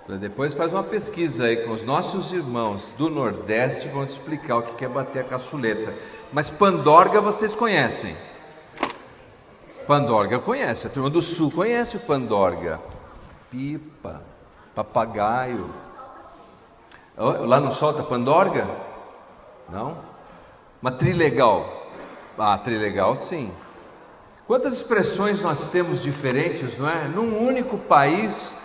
Depois faz uma pesquisa aí com os nossos irmãos do Nordeste, vão te explicar o que é bater a caçuleta. Mas pandorga vocês conhecem? Pandorga conhece, a turma do Sul conhece o pandorga. Pipa, papagaio. Lá não solta pandorga? Não? Mas trilegal? Ah, trilegal sim. Quantas expressões nós temos diferentes, não é? Num único país,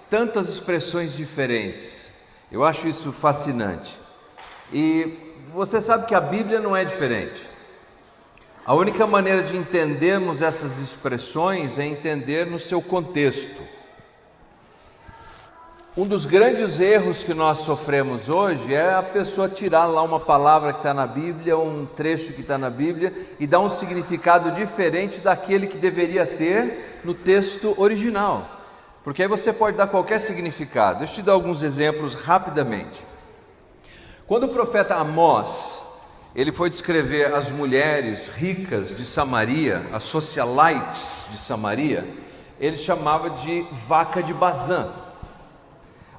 tantas expressões diferentes. Eu acho isso fascinante. E você sabe que a Bíblia não é diferente. A única maneira de entendermos essas expressões é entender no seu contexto. Um dos grandes erros que nós sofremos hoje é a pessoa tirar lá uma palavra que está na Bíblia, ou um trecho que está na Bíblia, e dar um significado diferente daquele que deveria ter no texto original. Porque aí você pode dar qualquer significado. Deixa eu te dar alguns exemplos rapidamente. Quando o profeta Amós, ele foi descrever as mulheres ricas de Samaria, as socialites de Samaria, ele chamava de vaca de Bazã.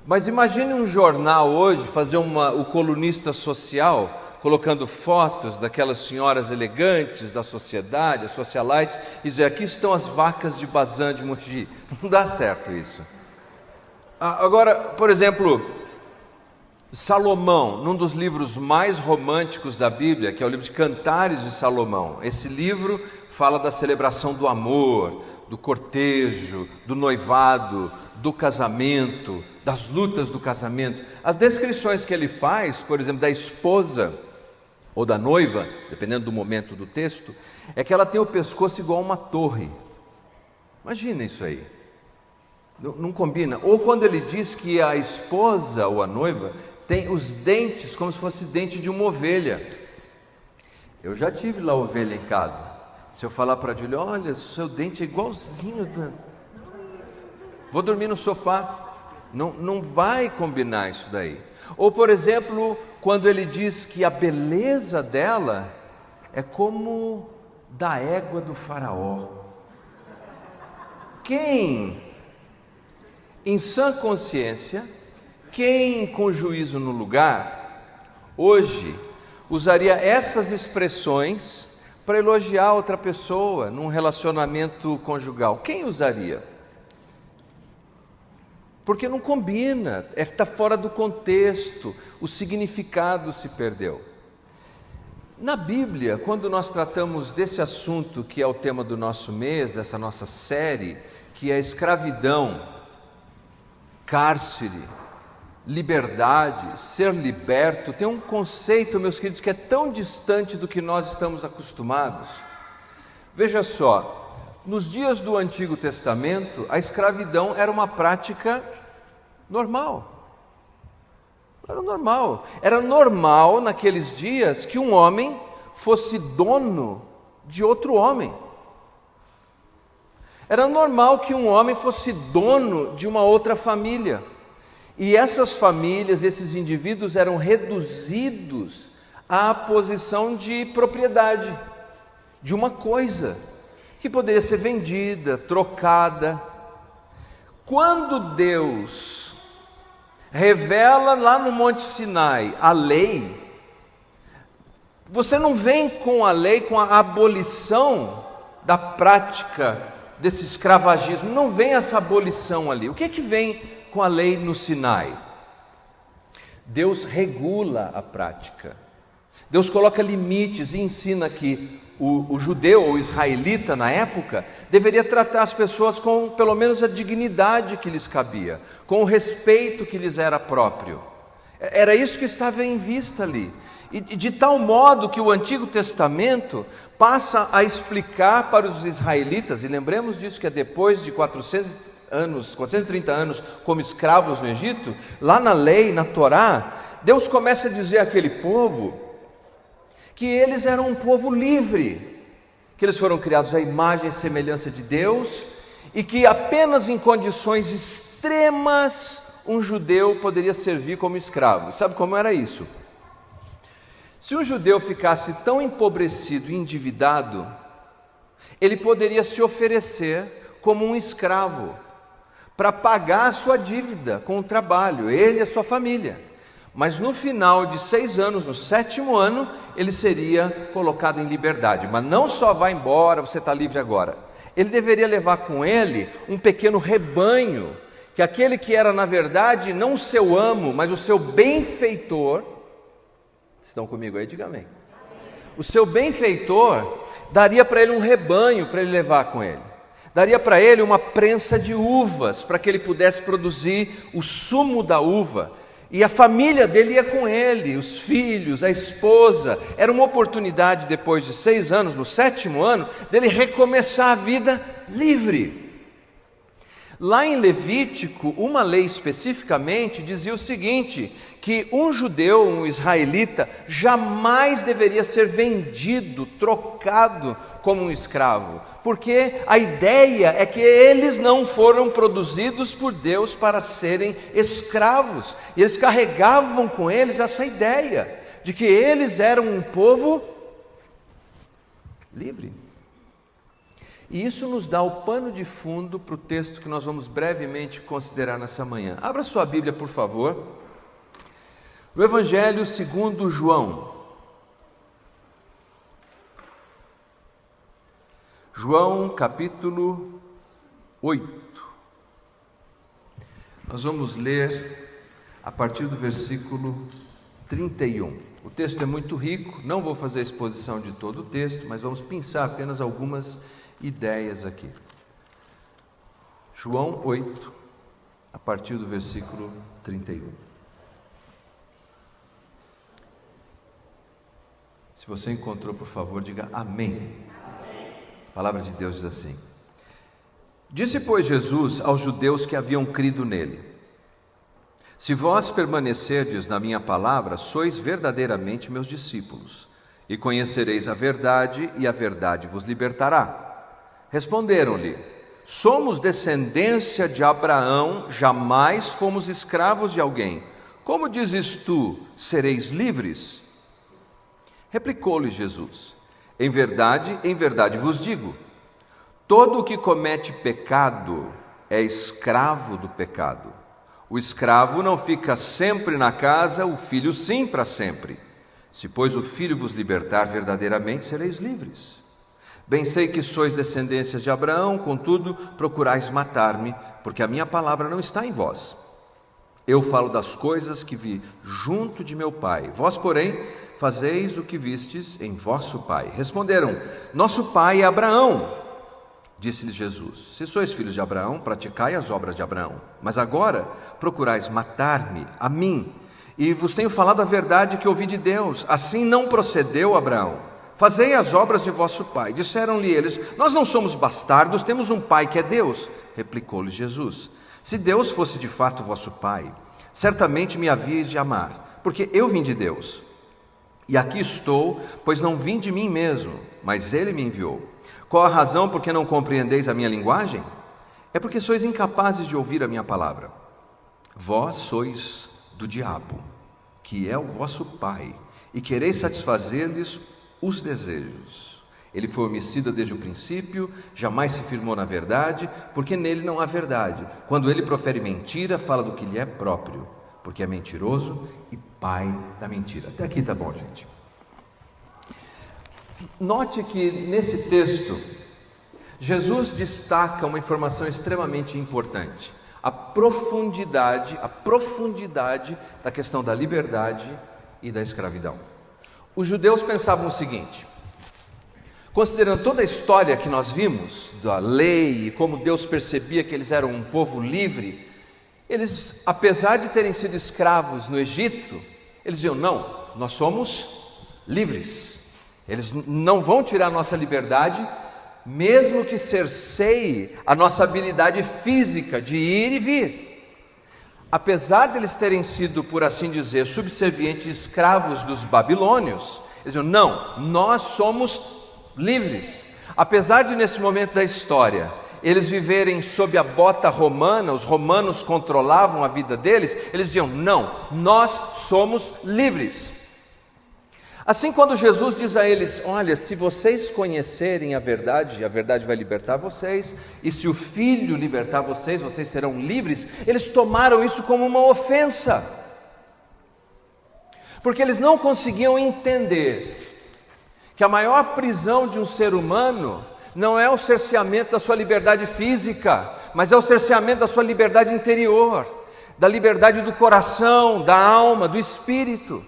Mas imagine um jornal hoje fazer o colunista social colocando fotos daquelas senhoras elegantes da sociedade, as socialites, e dizer: aqui estão as vacas de Bazã de Mogi. Não dá certo isso. Agora, por exemplo, Salomão, num dos livros mais românticos da Bíblia, que é o livro de Cantares de Salomão, esse livro fala da celebração do amor, do cortejo, do noivado, do casamento, das lutas do casamento. As descrições que ele faz, por exemplo, da esposa ou da noiva, dependendo do momento do texto, é que ela tem o pescoço igual a uma torre. Imagina isso aí. Não combina. Ou quando ele diz que a esposa ou a noiva tem os dentes como se fosse dente de uma ovelha. Eu já tive lá ovelha em casa. Se eu falar para a Júlia: olha, seu dente é igualzinho, vou dormir no sofá. Não vai combinar isso daí. Ou, por exemplo, quando ele diz que a beleza dela é como da égua do faraó. Quem, em sã consciência, quem com juízo no lugar, hoje usaria essas expressões para elogiar outra pessoa num relacionamento conjugal? Quem usaria? Porque não combina, está fora do contexto, o significado se perdeu. Na Bíblia, quando nós tratamos desse assunto que é o tema do nosso mês, dessa nossa série, que é escravidão, cárcere, liberdade, ser liberto, tem um conceito, meus queridos, que é tão distante do que nós estamos acostumados. Veja só, nos dias do Antigo Testamento, a escravidão era uma prática normal. Era normal naqueles dias que um homem fosse dono de outro homem. Era normal que um homem fosse dono de uma outra família. E essas famílias, esses indivíduos eram reduzidos à posição de propriedade de uma coisa que poderia ser vendida, trocada. Quando Deus revela lá no Monte Sinai a lei, você não vem com a lei, com a abolição da prática desse escravagismo, não vem essa abolição ali. O que é que vem com a lei no Sinai? Deus regula a prática. Deus coloca limites e ensina que o judeu ou israelita na época deveria tratar as pessoas com pelo menos a dignidade que lhes cabia, com o respeito que lhes era próprio. Era isso que estava em vista ali. E de tal modo que o Antigo Testamento passa a explicar para os israelitas, e lembremos disso que é depois de 430 anos como escravos no Egito, lá na lei, na Torá, Deus começa a dizer àquele povo que eles eram um povo livre, que eles foram criados à imagem e semelhança de Deus, e que apenas em condições extremas um judeu poderia servir como escravo. Sabe como era isso? Se um judeu ficasse tão empobrecido e endividado, ele poderia se oferecer como um escravo para pagar a sua dívida com o trabalho, ele e a sua família. Mas no final de 6 anos, no 7º ano, ele seria colocado em liberdade. Mas não só vai embora, você está livre agora. Ele deveria levar com ele um pequeno rebanho, que aquele que era, na verdade, não o seu amo, mas o seu benfeitor. Estão comigo aí? Diga amém. O seu benfeitor daria para ele um rebanho para ele levar com ele. Daria para ele uma prensa de uvas, para que ele pudesse produzir o sumo da uva. E a família dele ia com ele, os filhos, a esposa. Era uma oportunidade, depois de 6 anos, no 7º ano, dele recomeçar a vida livre. Lá em Levítico, uma lei especificamente dizia o seguinte, que um judeu, um israelita, jamais deveria ser vendido, trocado como um escravo, porque a ideia é que eles não foram produzidos por Deus para serem escravos, e eles carregavam com eles essa ideia, de que eles eram um povo livre. E isso nos dá o pano de fundo para o texto que nós vamos brevemente considerar nessa manhã. Abra sua Bíblia, por favor. O Evangelho segundo João. João capítulo 8. Nós vamos ler a partir do versículo 31. O texto é muito rico, não vou fazer a exposição de todo o texto, mas vamos pensar apenas algumas ideias aqui. João 8, a partir do versículo 31. Se você encontrou, por favor, diga amém. A palavra de Deus diz assim: Disse, pois, Jesus aos judeus que haviam crido nele: Se vós permanecerdes na minha palavra, sois verdadeiramente meus discípulos, e conhecereis a verdade, e a verdade vos libertará. Responderam-lhe: Somos descendência de Abraão, jamais fomos escravos de alguém. Como dizes tu, sereis livres? Replicou-lhe Jesus: em verdade vos digo, todo o que comete pecado é escravo do pecado. O escravo não fica sempre na casa, o filho sim para sempre. Se, pois, o filho vos libertar, verdadeiramente sereis livres. Bem sei que sois descendências de Abraão, contudo procurais matar-me, porque a minha palavra não está em vós. Eu falo das coisas que vi junto de meu pai. Vós, porém, fazeis o que vistes em vosso pai. Responderam: Nosso pai é Abraão. Disse-lhe Jesus: Se sois filhos de Abraão, praticai as obras de Abraão. Mas agora procurais matar-me, a mim, e vos tenho falado a verdade que ouvi de Deus. Assim não procedeu Abraão. Fazei as obras de vosso pai. Disseram-lhe eles: Nós não somos bastardos, temos um pai que é Deus. Replicou-lhe Jesus: Se Deus fosse de fato vosso pai, certamente me havíeis de amar, porque eu vim de Deus. E aqui estou, pois não vim de mim mesmo, mas ele me enviou. Qual a razão por que não compreendeis a minha linguagem? É porque sois incapazes de ouvir a minha palavra. Vós sois do diabo, que é o vosso pai, e quereis satisfazer-lhes os desejos. Ele foi homicida desde o princípio, jamais se firmou na verdade, porque nele não há verdade. Quando ele profere mentira, fala do que lhe é próprio, porque é mentiroso e pai da mentira. Até aqui tá bom, gente. Note que nesse texto, Jesus destaca uma informação extremamente importante: a profundidade da questão da liberdade e da escravidão. Os judeus pensavam o seguinte, considerando toda a história que nós vimos, da lei e como Deus percebia que eles eram um povo livre, eles, apesar de terem sido escravos no Egito, eles diziam: não, nós somos livres, eles não vão tirar a nossa liberdade, mesmo que cerceie a nossa habilidade física de ir e vir. Apesar de eles terem sido, por assim dizer, subservientes escravos dos babilônios, eles diziam: não, nós somos livres. Apesar de nesse momento da história eles viverem sob a bota romana, os romanos controlavam a vida deles, eles diziam: não, nós somos livres. Assim, quando Jesus diz a eles: olha, se vocês conhecerem a verdade vai libertar vocês, e se o Filho libertar vocês, vocês serão livres, eles tomaram isso como uma ofensa, porque eles não conseguiam entender que a maior prisão de um ser humano não é o cerceamento da sua liberdade física, mas é o cerceamento da sua liberdade interior, da liberdade do coração, da alma, do espírito.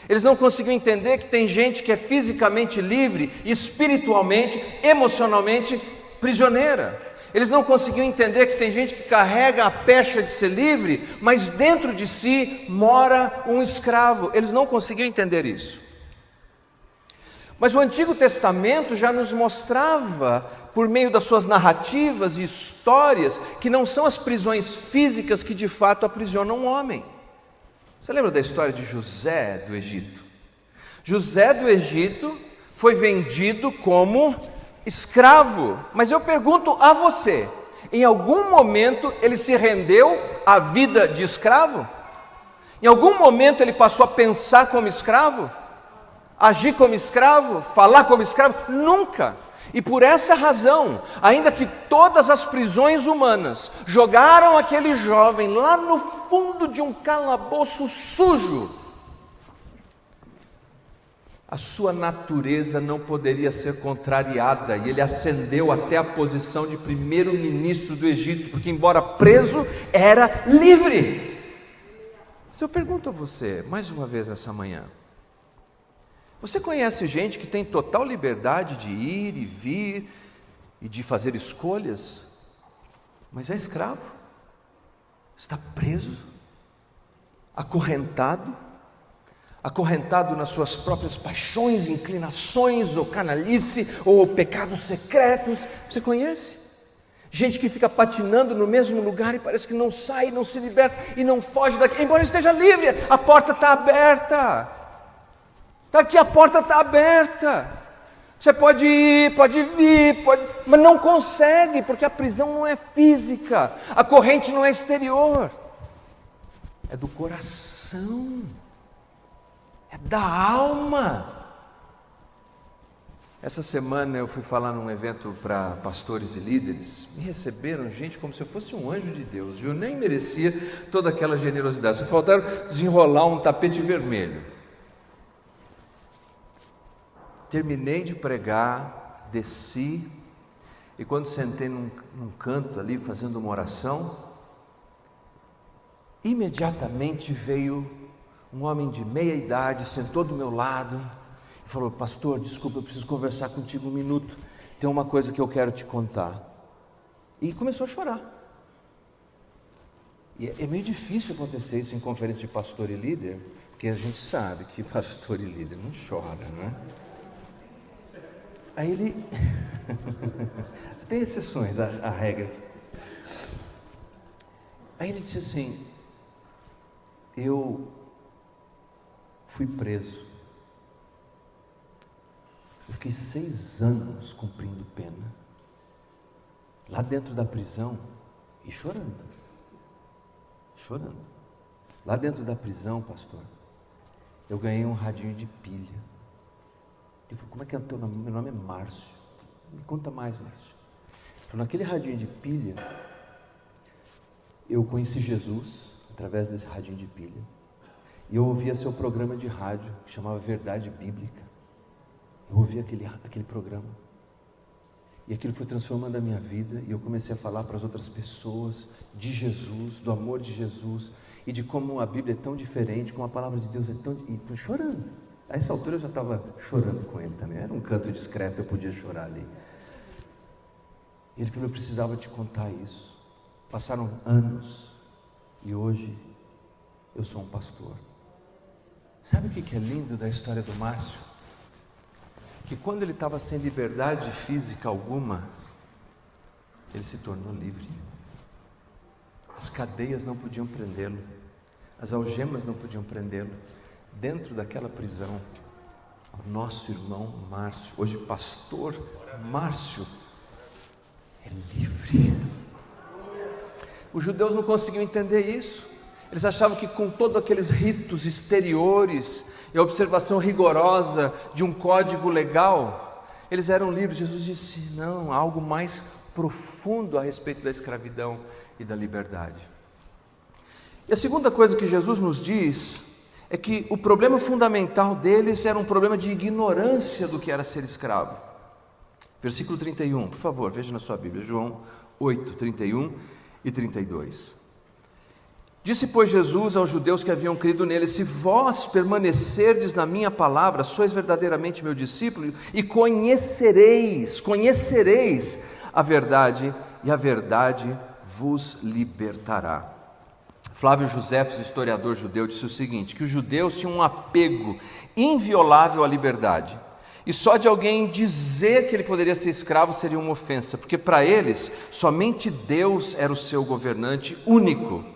Eles não conseguiam entender que tem gente que é fisicamente livre, espiritualmente, emocionalmente prisioneira. Eles não conseguiam entender que tem gente que carrega a pecha de ser livre, mas dentro de si mora um escravo. Eles não conseguiam entender isso. Mas o Antigo Testamento já nos mostrava, por meio das suas narrativas e histórias, que não são as prisões físicas que de fato aprisionam um homem. Você lembra da história de José do Egito? José do Egito foi vendido como escravo. Mas eu pergunto a você, em algum momento ele se rendeu à vida de escravo? Em algum momento ele passou a pensar como escravo? Agir como escravo? Falar como escravo? Nunca! E por essa razão, ainda que todas as prisões humanas jogaram aquele jovem lá no fundo de um calabouço sujo, a sua natureza não poderia ser contrariada, e ele ascendeu até a posição de primeiro-ministro do Egito, porque embora preso, era livre. Mas eu pergunto a você, mais uma vez nessa manhã, você conhece gente que tem total liberdade de ir e vir e de fazer escolhas, mas é escravo, está preso, acorrentado nas suas próprias paixões, inclinações, ou canalice, ou pecados secretos? Você conhece? Gente que fica patinando no mesmo lugar e parece que não sai, não se liberta e não foge daqui, embora esteja livre, a porta está aberta. Está aqui, a porta está aberta. Você pode ir, pode vir, mas não consegue, porque a prisão não é física, a corrente não é exterior, é do coração, é da alma. Essa semana eu fui falar num evento para pastores e líderes, me receberam gente como se eu fosse um anjo de Deus, eu nem merecia toda aquela generosidade, só faltaram desenrolar um tapete vermelho. Terminei de pregar, desci, e quando sentei num canto ali fazendo uma oração, imediatamente veio um homem de meia idade, sentou do meu lado e falou: pastor, desculpa, eu preciso conversar contigo um minuto, tem uma coisa que eu quero te contar. E começou a chorar. E é meio difícil acontecer isso em conferência de pastor e líder, porque a gente sabe que pastor e líder não chora, né? Aí ele, tem exceções à regra. Aí ele disse assim: eu fui preso, eu fiquei 6 anos cumprindo pena, lá dentro da prisão, e chorando, lá dentro da prisão, pastor, eu ganhei um radinho de pilha. Ele falou: como é que é o teu nome? Meu nome é Márcio. Me conta mais, Márcio. Então, naquele radinho de pilha, eu conheci Jesus através desse radinho de pilha. E eu ouvia seu programa de rádio, que chamava Verdade Bíblica. Eu ouvia aquele programa. E aquilo foi transformando a minha vida. E eu comecei a falar para as outras pessoas de Jesus, do amor de Jesus, e de como a Bíblia é tão diferente, como a palavra de Deus é tão... E fui chorando. A essa altura eu já estava chorando com ele também, era um canto discreto, eu podia chorar ali. Ele falou: eu precisava te contar isso. Passaram anos e hoje eu sou um pastor. Sabe o que é lindo da história do Márcio? Que quando ele estava sem liberdade física alguma, ele se tornou livre. As cadeias não podiam prendê-lo, as algemas não podiam prendê-lo. Dentro daquela prisão, o nosso irmão Márcio, hoje pastor Márcio, é livre. Os judeus não conseguiam entender isso. Eles achavam que com todos aqueles ritos exteriores e a observação rigorosa de um código legal, eles eram livres. Jesus disse: não, há algo mais profundo a respeito da escravidão e da liberdade. E a segunda coisa que Jesus nos diz é que o problema fundamental deles era um problema de ignorância do que era ser escravo. Versículo 31, por favor, veja na sua Bíblia, João 8, 31 e 32. Disse, pois, Jesus aos judeus que haviam crido nele: se vós permanecerdes na minha palavra, sois verdadeiramente meu discípulo, e conhecereis a verdade, e a verdade vos libertará. Flávio Josefo, historiador judeu, disse o seguinte, que os judeus tinham um apego inviolável à liberdade, e só de alguém dizer que ele poderia ser escravo seria uma ofensa, porque para eles somente Deus era o seu governante único.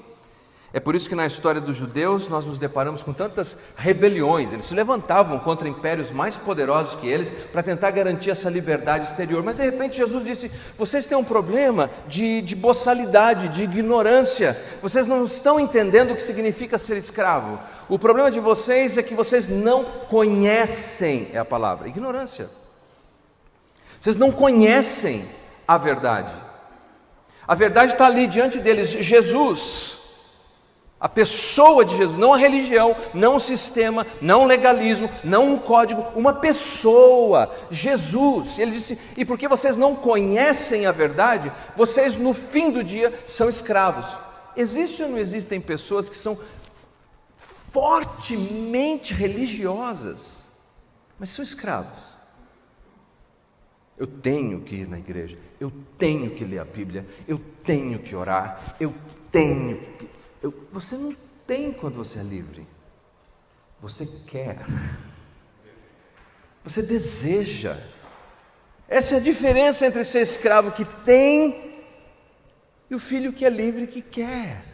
É por isso que na história dos judeus nós nos deparamos com tantas rebeliões. Eles se levantavam contra impérios mais poderosos que eles para tentar garantir essa liberdade exterior. Mas de repente Jesus disse: vocês têm um problema de boçalidade, de ignorância. Vocês não estão entendendo o que significa ser escravo. O problema de vocês é que vocês não conhecem, é a palavra, ignorância. Vocês não conhecem a verdade. A verdade está ali diante deles. Jesus, a pessoa de Jesus, não a religião, não o sistema, não o legalismo, não um código, uma pessoa, Jesus. Ele disse: e porque vocês não conhecem a verdade, vocês no fim do dia são escravos. Existe ou não existem pessoas que são fortemente religiosas, mas são escravos? Eu tenho que ir na igreja, eu tenho que ler a Bíblia, eu tenho que orar, você não tem quando você é livre. Você quer. Você deseja. Essa é a diferença entre ser escravo que tem e o filho que é livre que quer.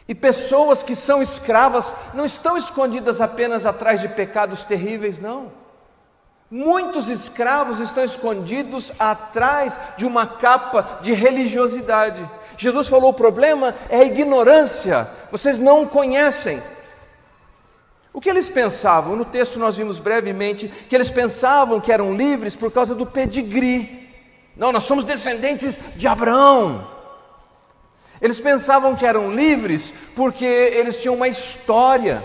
E pessoas que são escravas não estão escondidas apenas atrás de pecados terríveis, não. Muitos escravos estão escondidos atrás de uma capa de religiosidade. Jesus falou: o problema é a ignorância, vocês não conhecem. O que eles pensavam? No texto nós vimos brevemente que eles pensavam que eram livres por causa do pedigree. Não, nós somos descendentes de Abraão. Eles pensavam que eram livres porque eles tinham uma história.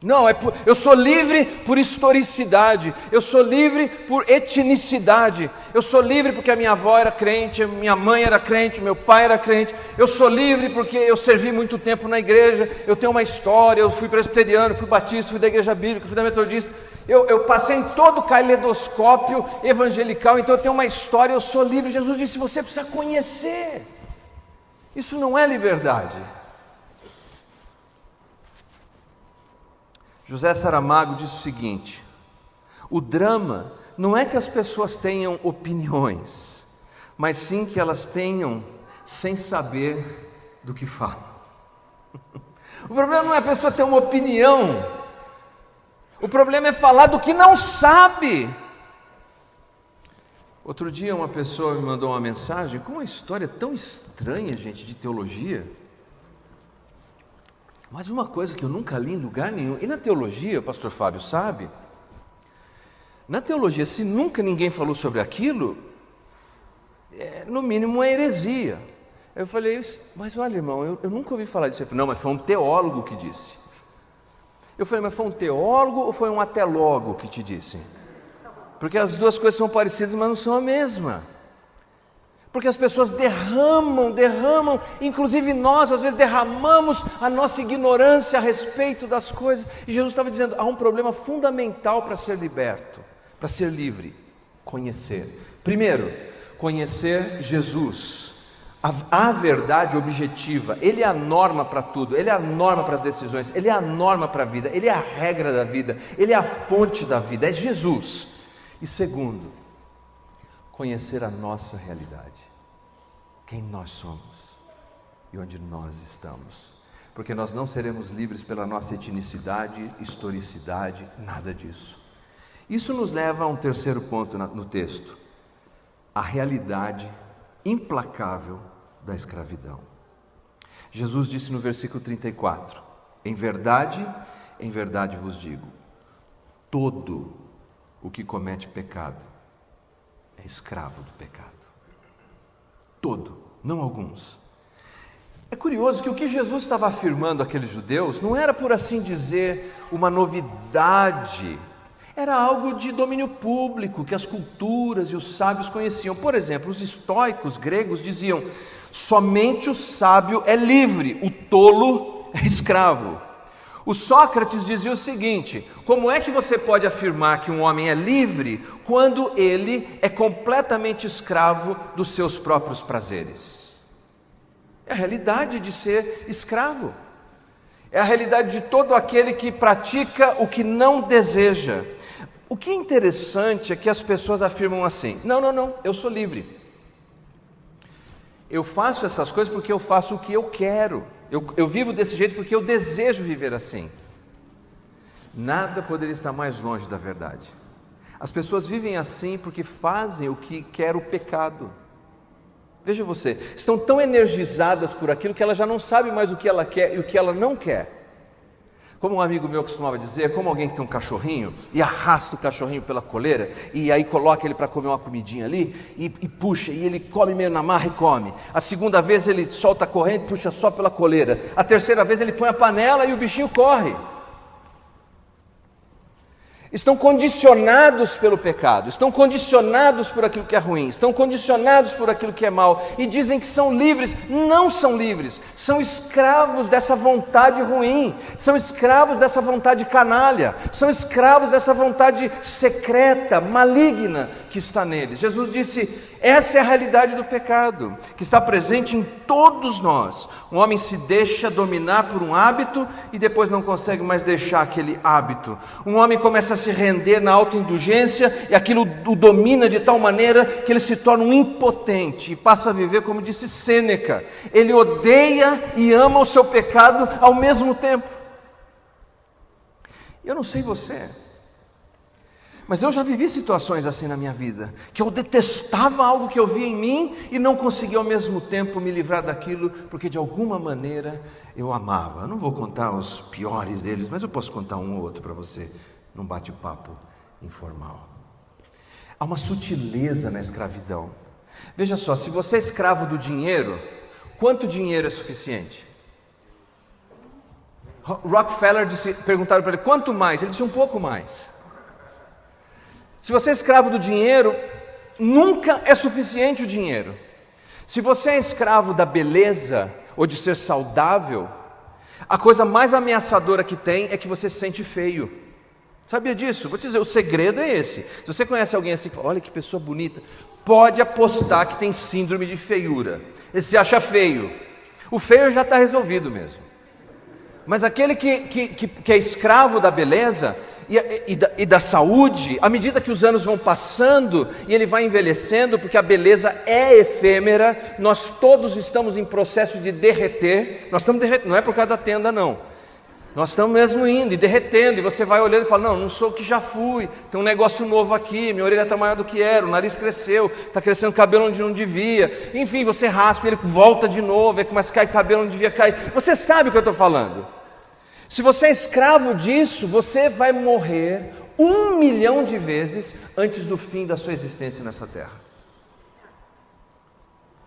Não, eu sou livre por historicidade, eu sou livre por etnicidade, eu sou livre porque a minha avó era crente, a minha mãe era crente, meu pai era crente, eu sou livre porque eu servi muito tempo na igreja, eu tenho uma história, eu fui presbiteriano, fui batista, fui da igreja bíblica, fui da metodista, eu passei em todo o caleidoscópio evangelical, então eu tenho uma história, eu sou livre. Jesus disse: você precisa conhecer. Isso não é liberdade. José Saramago diz o seguinte: o drama não é que as pessoas tenham opiniões, mas sim que elas tenham sem saber do que falam. O problema não é a pessoa ter uma opinião, o problema é falar do que não sabe. Outro dia uma pessoa me mandou uma mensagem com uma história tão estranha, gente, de teologia. Mas uma coisa que eu nunca li em lugar nenhum. E na teologia, o pastor Fábio sabe, na teologia, se nunca ninguém falou sobre aquilo, no mínimo uma heresia. Eu falei: mas olha, irmão, eu nunca ouvi falar disso. Ele falou: não, mas foi um teólogo que disse. Eu falei: mas foi um teólogo ou foi um ateólogo que te disse? Porque as duas coisas são parecidas, mas não são a mesma. Porque as pessoas derramam, inclusive nós às vezes derramamos a nossa ignorância a respeito das coisas. E Jesus estava dizendo: há um problema fundamental para ser liberto, para ser livre: conhecer. Primeiro, conhecer Jesus, a verdade objetiva. Ele é a norma para tudo, Ele é a norma para as decisões, Ele é a norma para a vida, Ele é a regra da vida, Ele é a fonte da vida, é Jesus. E segundo, conhecer a nossa realidade, quem nós somos e onde nós estamos, porque nós não seremos livres pela nossa etnicidade, historicidade, nada disso. Isso nos leva a um terceiro ponto no texto: a realidade implacável da escravidão. Jesus disse no versículo 34: em verdade em verdade vos digo, todo o que comete pecado é escravo do pecado. Todo, não alguns. É curioso que o que Jesus estava afirmando àqueles judeus não era, por assim dizer, uma novidade. Era algo de domínio público, que as culturas e os sábios conheciam. Por exemplo, os estoicos gregos diziam: somente o sábio é livre, o tolo é escravo. O Sócrates dizia o seguinte: como é que você pode afirmar que um homem é livre quando ele é completamente escravo dos seus próprios prazeres? É a realidade de ser escravo. É a realidade de todo aquele que pratica o que não deseja. O que é interessante é que as pessoas afirmam assim: não, eu sou livre. Eu faço essas coisas porque eu faço o que eu quero. Eu vivo desse jeito porque eu desejo viver assim. Nada poderia estar mais longe da verdade. As pessoas vivem assim porque fazem o que quer o pecado. Veja você, estão tão energizadas por aquilo que ela já não sabe mais o que ela quer e o que ela não quer. Como um amigo meu costumava dizer, como alguém que tem um cachorrinho e arrasta o cachorrinho pela coleira e aí coloca ele para comer uma comidinha ali e puxa, e ele come meio na marra e come. A segunda vez ele solta a corrente e puxa só pela coleira. A terceira vez ele põe a panela e o bichinho corre. Estão condicionados pelo pecado, estão condicionados por aquilo que é ruim, estão condicionados por aquilo que é mal e dizem que são livres. Não são livres, são escravos dessa vontade ruim, são escravos dessa vontade canalha, são escravos dessa vontade secreta, maligna que está neles. Jesus disse: essa é a realidade do pecado, que está presente em todos nós. Um homem se deixa dominar por um hábito e depois não consegue mais deixar aquele hábito. Um homem começa a se render na autoindulgência e aquilo o domina de tal maneira que ele se torna um impotente e passa a viver, como disse Sêneca, ele odeia e ama o seu pecado ao mesmo tempo. Eu não sei você, mas eu já vivi situações assim na minha vida, que eu detestava algo que eu via em mim e não conseguia ao mesmo tempo me livrar daquilo, porque de alguma maneira eu amava. Eu não vou contar os piores deles, mas eu posso contar um ou outro para você, num bate-papo informal. Há uma sutileza na escravidão. Veja só, se você é escravo do dinheiro, quanto dinheiro é suficiente? Rockefeller perguntaram para ele, quanto mais? Ele disse, um pouco mais. Se você é escravo do dinheiro, nunca é suficiente o dinheiro. Se você é escravo da beleza ou de ser saudável, a coisa mais ameaçadora que tem é que você se sente feio. Sabia disso? Vou te dizer, o segredo é esse. Se você conhece alguém assim, olha que pessoa bonita, pode apostar que tem síndrome de feiura. Ele se acha feio. O feio já está resolvido mesmo. Mas aquele que é escravo da beleza e da saúde, à medida que os anos vão passando e ele vai envelhecendo, porque a beleza é efêmera, nós todos estamos em processo de derreter. Nós estamos derretendo, não é por causa da tenda não, nós estamos mesmo indo e derretendo, e você vai olhando e fala, não sou o que já fui, tem um negócio novo aqui, minha orelha está maior do que era, o nariz cresceu, está crescendo cabelo onde não devia, enfim, você raspa, ele volta de novo, aí começa a cair cabelo onde devia cair. Você sabe o que eu estou falando. Se você é escravo disso, você vai morrer 1 milhão de vezes antes do fim da sua existência nessa terra.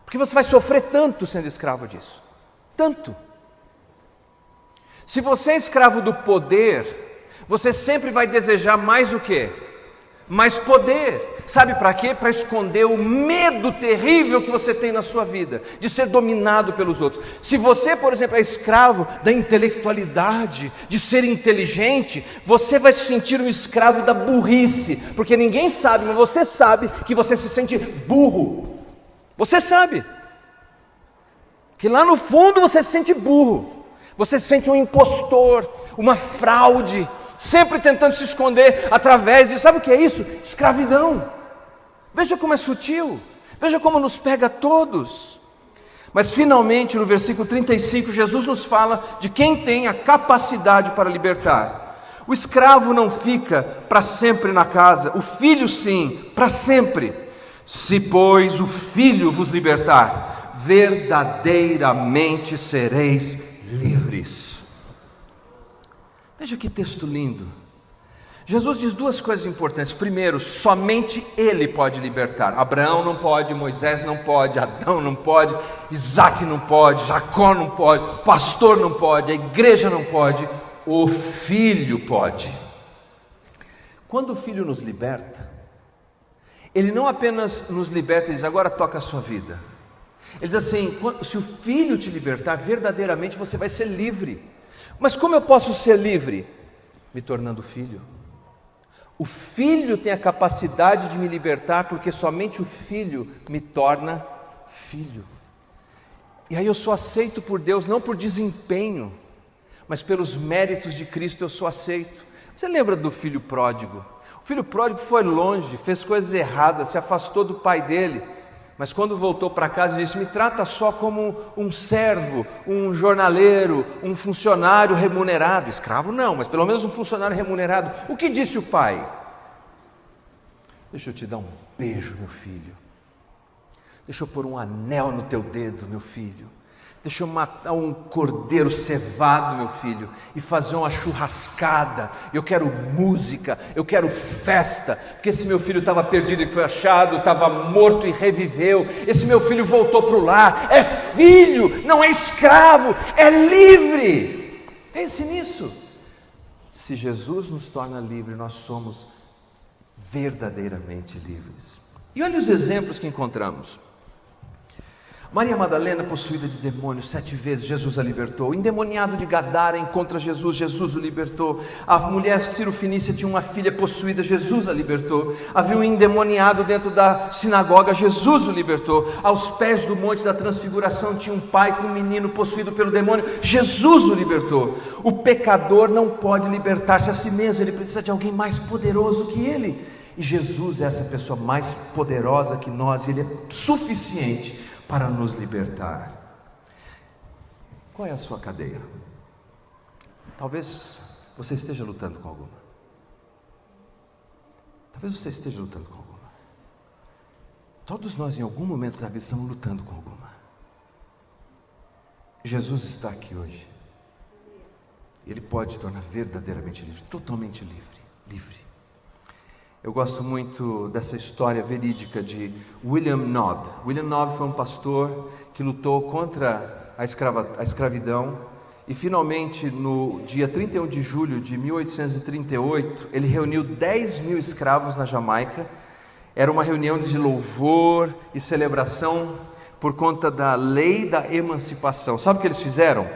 Porque você vai sofrer tanto sendo escravo disso. Tanto. Se você é escravo do poder, você sempre vai desejar mais o quê? Mais poder. Sabe para quê? Para esconder o medo terrível que você tem na sua vida, de ser dominado pelos outros. Se você, por exemplo, é escravo da intelectualidade, de ser inteligente, você vai se sentir um escravo da burrice, porque ninguém sabe, mas você sabe que você se sente burro. Você sabe que lá no fundo você se sente burro, você se sente um impostor, uma fraude, sempre tentando se esconder através de, sabe o que é isso? Escravidão. Veja como é sutil, veja como nos pega a todos. Mas finalmente no versículo 35, Jesus nos fala de quem tem a capacidade para libertar. O escravo não fica para sempre na casa, o filho sim, para sempre. Se pois o filho vos libertar, verdadeiramente sereis livres. Veja que texto lindo. Jesus diz duas coisas importantes. Primeiro, somente Ele pode libertar. Abraão não pode, Moisés não pode, Adão não pode, Isaac não pode, Jacó não pode, pastor não pode, a igreja não pode, o Filho pode. Quando o Filho nos liberta, Ele não apenas nos liberta e diz, agora toca a sua vida. Ele diz assim, se o Filho te libertar, verdadeiramente você vai ser livre. Mas como eu posso ser livre? Me tornando filho. O Filho tem a capacidade de me libertar, porque somente o Filho me torna filho. E aí eu sou aceito por Deus, não por desempenho, mas pelos méritos de Cristo eu sou aceito. Você lembra do filho pródigo? O filho pródigo foi longe, fez coisas erradas, se afastou do pai dele, mas quando voltou para casa disse, me trata só como um servo, um jornaleiro, um funcionário remunerado. Escravo não, mas pelo menos um funcionário remunerado. O que disse o pai? Deixa eu te dar um beijo, meu filho. Deixa eu pôr um anel no teu dedo, meu filho. Deixa eu matar um cordeiro cevado, meu filho, e fazer uma churrascada. Eu quero música, eu quero festa, porque esse meu filho estava perdido e foi achado, estava morto e reviveu. Esse meu filho voltou para o lar. É filho, não é escravo, é livre. Pense nisso. Se Jesus nos torna livres, nós somos verdadeiramente livres. E olha os exemplos que encontramos. Maria Madalena, possuída de demônios 7 vezes, Jesus a libertou. O endemoniado de Gadara encontra Jesus, Jesus o libertou. A mulher Cirofenícia tinha uma filha possuída, Jesus a libertou. Havia um endemoniado dentro da sinagoga, Jesus o libertou. Aos pés do monte da transfiguração tinha um pai com um menino possuído pelo demônio, Jesus o libertou. O pecador não pode libertar-se a si mesmo, ele precisa de alguém mais poderoso que ele. E Jesus é essa pessoa mais poderosa que nós, e Ele é suficiente para nos libertar. Qual é a sua cadeia? Talvez você esteja lutando com alguma. Talvez você esteja lutando com alguma. Todos nós em algum momento da vida estamos lutando com alguma. Jesus está aqui hoje. Ele pode te tornar verdadeiramente livre, totalmente livre. Eu gosto muito dessa história verídica de William Nobb. William Nobb foi um pastor que lutou contra a escravidão e finalmente no dia 31 de julho de 1838 ele reuniu 10.000 escravos na Jamaica. Era uma reunião de louvor e celebração por conta da lei da emancipação. Sabe o que eles fizeram?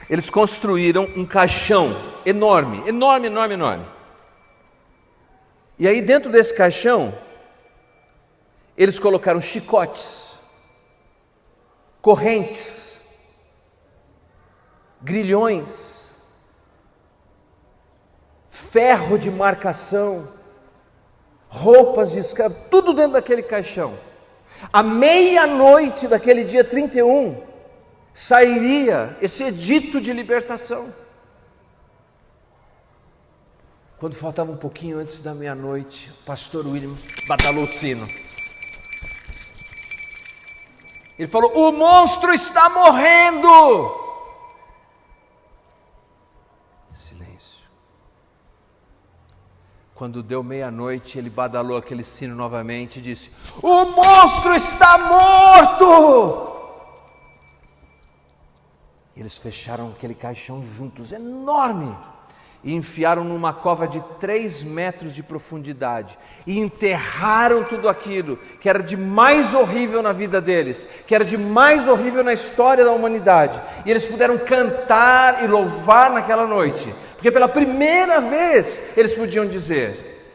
Eles construíram um caixão enorme. E aí dentro desse caixão, eles colocaram chicotes, correntes, grilhões, ferro de marcação, roupas de escravo, tudo dentro daquele caixão. À meia-noite daquele dia 31, sairia esse edito de libertação. Quando faltava um pouquinho antes da meia-noite, o pastor William batalhou o sino. Ele falou, o monstro está morrendo! Silêncio. Quando deu meia-noite, ele badalou aquele sino novamente e disse, o monstro está morto! E eles fecharam aquele caixão juntos, enorme, e enfiaram numa cova de 3 metros de profundidade, e enterraram tudo aquilo que era de mais horrível na vida deles, que era de mais horrível na história da humanidade, e eles puderam cantar e louvar naquela noite, porque pela primeira vez eles podiam dizer,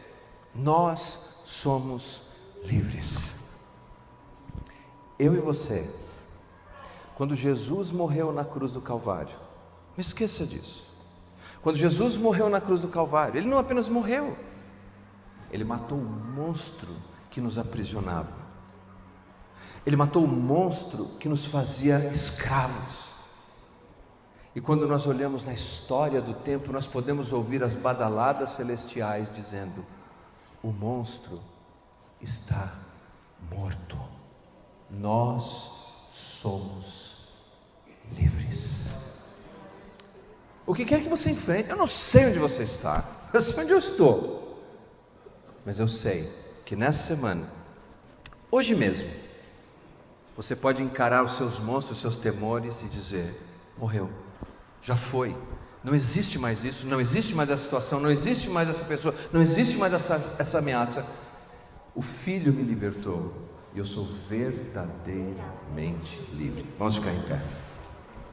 nós somos livres. Eu e você, quando Jesus morreu na cruz do Calvário, não esqueça disso. Quando Jesus morreu na cruz do Calvário, Ele não apenas morreu, Ele matou o monstro que nos aprisionava. Ele matou o monstro que nos fazia escravos. E quando nós olhamos na história do tempo, nós podemos ouvir as badaladas celestiais dizendo, o monstro está morto. Nós somos livres. O que quer que você enfrente, eu não sei onde você está, eu sei onde eu estou, mas eu sei que nessa semana, hoje mesmo, você pode encarar os seus monstros, os seus temores e dizer: morreu, já foi, não existe mais isso, não existe mais essa situação, não existe mais essa pessoa, não existe mais essa ameaça. O Filho me libertou e eu sou verdadeiramente livre. Vamos ficar em pé.